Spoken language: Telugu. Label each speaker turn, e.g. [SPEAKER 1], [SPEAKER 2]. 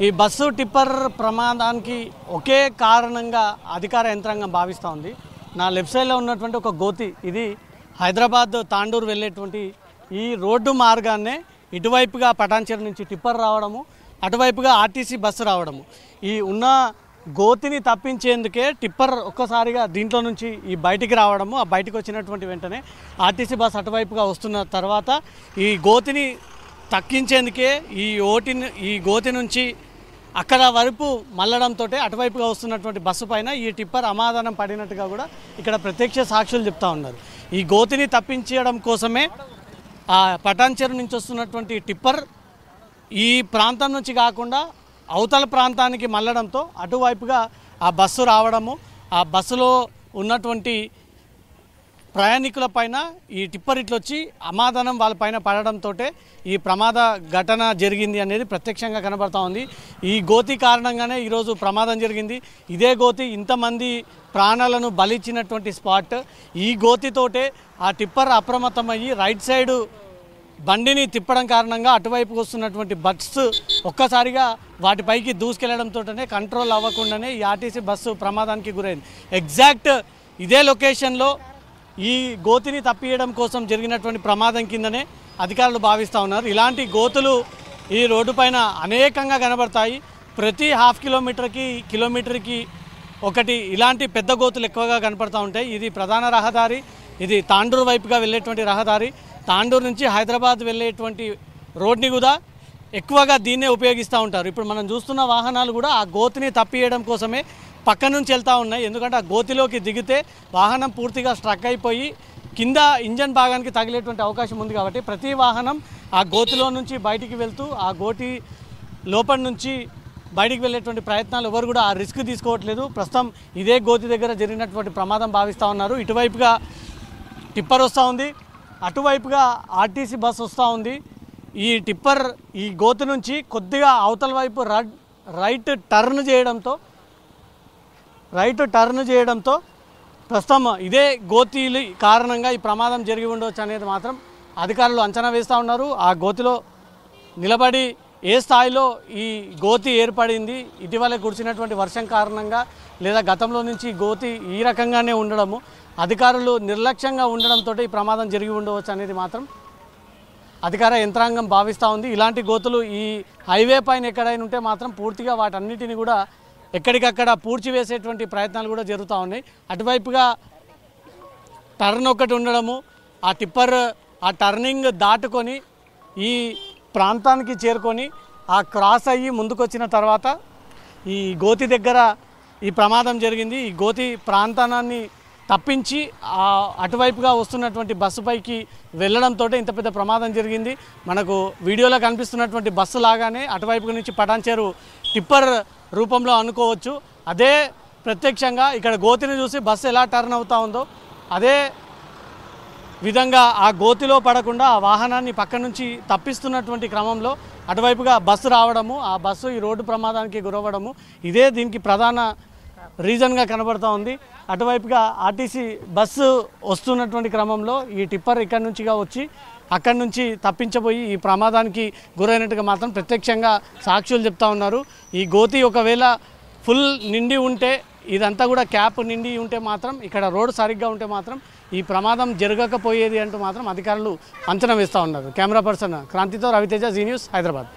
[SPEAKER 1] ఈ బస్సు టిప్పర్ ప్రమాదానికి ఒకే కారణంగా అధికార యంత్రాంగం భావిస్తూ ఉంది. నా లెఫ్ట్ సైడ్లో ఉన్నటువంటి ఒక గోతి, ఇది హైదరాబాద్ తాండూరు వెళ్ళేటువంటి ఈ రోడ్డు మార్గాన్నే ఇటువైపుగా పటాన్చెరు నుంచి టిప్పర్ రావడము, అటువైపుగా ఆర్టీసీ బస్సు రావడము. ఈ ఉన్న గోతిని తప్పించేందుకే టిప్పర్ ఒక్కసారిగా దీంట్లో నుంచి ఈ బయటికి రావడము, ఆ బయటికి వచ్చినటువంటి వెంటనే ఆర్టీసీ బస్సు అటువైపుగా వస్తున్న తర్వాత ఈ గోతిని తగ్గించేందుకే ఈ గోతి నుంచి అక్కడ వరకు మళ్ళడంతో అటువైపుగా వస్తున్నటువంటి బస్సు పైన ఈ టిప్పర్ అమాధానం పడినట్టుగా కూడా ఇక్కడ ప్రత్యక్ష సాక్షులు చెప్తా ఉన్నారు. ఈ గోతిని తప్పించడం కోసమే ఆ పటాన్చెరు నుంచి వస్తున్నటువంటి టిప్పర్ ఈ ప్రాంతం నుంచి కాకుండా అవతల ప్రాంతానికి మళ్ళడంతో అటువైపుగా ఆ బస్సు రావడము, ఆ బస్సులో ఉన్నటువంటి ప్రయాణికుల పైన ఈ టిప్పర్ ఇట్లొచ్చి అమాధానం వాళ్ళపైన పడడంతో ఈ ప్రమాద ఘటన జరిగింది అనేది ప్రత్యక్షంగా కనబడతా ఉంది. ఈ గోతి కారణంగానే ఈరోజు ప్రమాదం జరిగింది. ఇదే గోతి ఇంతమంది ప్రాణాలను బలిచ్చినటువంటి స్పాట్. ఈ గోతితోటే ఆ టిప్పర్ అప్రమత్తమయ్యి రైట్ సైడు బండిని తిప్పడం కారణంగా అటువైపుకు వస్తున్నటువంటి బస్సు ఒక్కసారిగా వాటిపైకి దూసుకెళ్లడంతోనే కంట్రోల్ అవ్వకుండానే ఈ ఆర్టీసీ బస్సు ప్రమాదానికి గురైంది. ఎగ్జాక్ట్ ఇదే లొకేషన్లో ఈ గోతిని తప్పియడం కోసం జరిగినటువంటి ప్రమాదం కిందనే అధికారులు భావిస్తూ ఉన్నారు. ఇలాంటి గోతులు ఈ రోడ్డు పైన అనేకంగా కనబడతాయి. ప్రతి హాఫ్ కిలోమీటర్కి ఒకటి ఇలాంటి పెద్ద గోతులు ఎక్కువగా కనపడుతూ ఉంటాయి. ఇది ప్రధాన రహదారి, ఇది తాండూరు వైపుగా వెళ్ళేటువంటి రహదారి. తాండూరు నుంచి హైదరాబాద్ వెళ్ళేటువంటి రోడ్ని కూడా ఎక్కువగా దీన్నే ఉపయోగిస్తూ ఉంటారు. ఇప్పుడు మనం చూస్తున్న వాహనాలు కూడా ఆ గోతిని తప్పియడం కోసమే పక్క నుంచి వెళ్తూ ఉన్నాయి. ఎందుకంటే ఆ గోతిలోకి దిగితే వాహనం పూర్తిగా స్ట్రక్ అయిపోయి కింద ఇంజన్ భాగానికి తగిలేటువంటి అవకాశం ఉంది. కాబట్టి ప్రతి వాహనం ఆ గోతిలో నుంచి బయటికి వెళ్తూ ఆ గోతి లోపల నుంచి బయటికి వెళ్ళేటువంటి ప్రయత్నాలు ఎవరు కూడా ఆ రిస్క్ తీసుకోవట్లేదు. ప్రస్తుతం ఇదే గోతి దగ్గర జరిగినటువంటి ప్రమాదం భావిస్తూ ఉన్నారు. ఇటువైపుగా టిప్పర్ వస్తూ ఉంది, అటువైపుగా ఆర్టీసీ బస్సు వస్తూ ఉంది. ఈ టిప్పర్ ఈ గోతి నుంచి కొద్దిగా అవతల వైపు రైట్ టర్న్ చేయడంతో ప్రస్తుతం ఇదే గోతిలు కారణంగా ఈ ప్రమాదం జరిగి ఉండవచ్చు అనేది మాత్రం అధికారులు అంచనా వేస్తూ ఉన్నారు. ఆ గోతిలో నిలబడి ఏ స్థాయిలో ఈ గోతి ఏర్పడింది, ఇటీవలే కురిసినటువంటి వర్షం కారణంగా లేదా గతంలో నుంచి గోతి ఈ రకంగానే ఉండడము, అధికారులు నిర్లక్ష్యంగా ఉండడంతో ఈ ప్రమాదం జరిగి ఉండవచ్చు అనేది మాత్రం అధికార యంత్రాంగం భావిస్తూ ఉంది. ఇలాంటి గోతులు ఈ హైవే పైన ఎక్కడైనా ఉంటే మాత్రం పూర్తిగా వాటన్నిటిని కూడా ఎక్కడికక్కడ పూడ్చివేసేటువంటి ప్రయత్నాలు కూడా జరుగుతూ ఉన్నాయి. అటువైపుగా టర్న్ ఒకటి ఉండడము, ఆ టిప్పర్ ఆ టర్నింగ్ దాటుకొని ఈ ప్రాంతానికి చేరుకొని ఆ క్రాస్ అయ్యి ముందుకొచ్చిన తర్వాత ఈ గోతి దగ్గర ఈ ప్రమాదం జరిగింది. ఈ గోతి ప్రాంతాన్ని తప్పించి అటువైపుగా వస్తున్నటువంటి బస్సుపైకి వెళ్ళడంతో ఇంత పెద్ద ప్రమాదం జరిగింది. మనకు వీడియోలో కనిపిస్తున్నటువంటి బస్సు లాగానే అటువైపు నుంచి పటాన్చెరు టిప్పర్ రూపంలో అనుకోవచ్చు. అదే ప్రత్యక్షంగా ఇక్కడ గోతిని చూసి బస్సు ఎలా టర్న్ అవుతూ ఉందో అదే విధంగా ఆ గోతిలో పడకుండా ఆ వాహనాన్ని పక్క నుంచి తప్పిస్తున్నటువంటి క్రమంలో అటువైపుగా బస్సు రావడము, ఆ బస్సు ఈ రోడ్డు ప్రమాదానికి గురవ్వడము ఇదే దీనికి ప్రధాన రీజన్గా కనబడుతూ ఉంది. అటువైపుగా ఆర్టీసీ బస్సు వస్తున్నటువంటి క్రమంలో ఈ టిప్పర్ ఇక్కడి నుంచిగా వచ్చి అక్కడి నుంచి తప్పించబోయి ఈ ప్రమాదానికి గురైనట్టుగా మాత్రం ప్రత్యక్షంగా సాక్షులు చెప్తా ఉన్నారు. ఈ గోతి ఒకవేళ ఫుల్ నిండి ఉంటే, ఇదంతా కూడా క్యాప్ నిండి ఉంటే మాత్రం, ఇక్కడ రోడ్డు సరిగ్గా ఉంటే మాత్రం ఈ ప్రమాదం జరగకపోయేది అంటూ మాత్రం అధికారులు అంచనా వేస్తూ ఉన్నారు. కెమెరా పర్సన్ క్రాంతితో రవితేజ, జీ న్యూస్, హైదరాబాద్.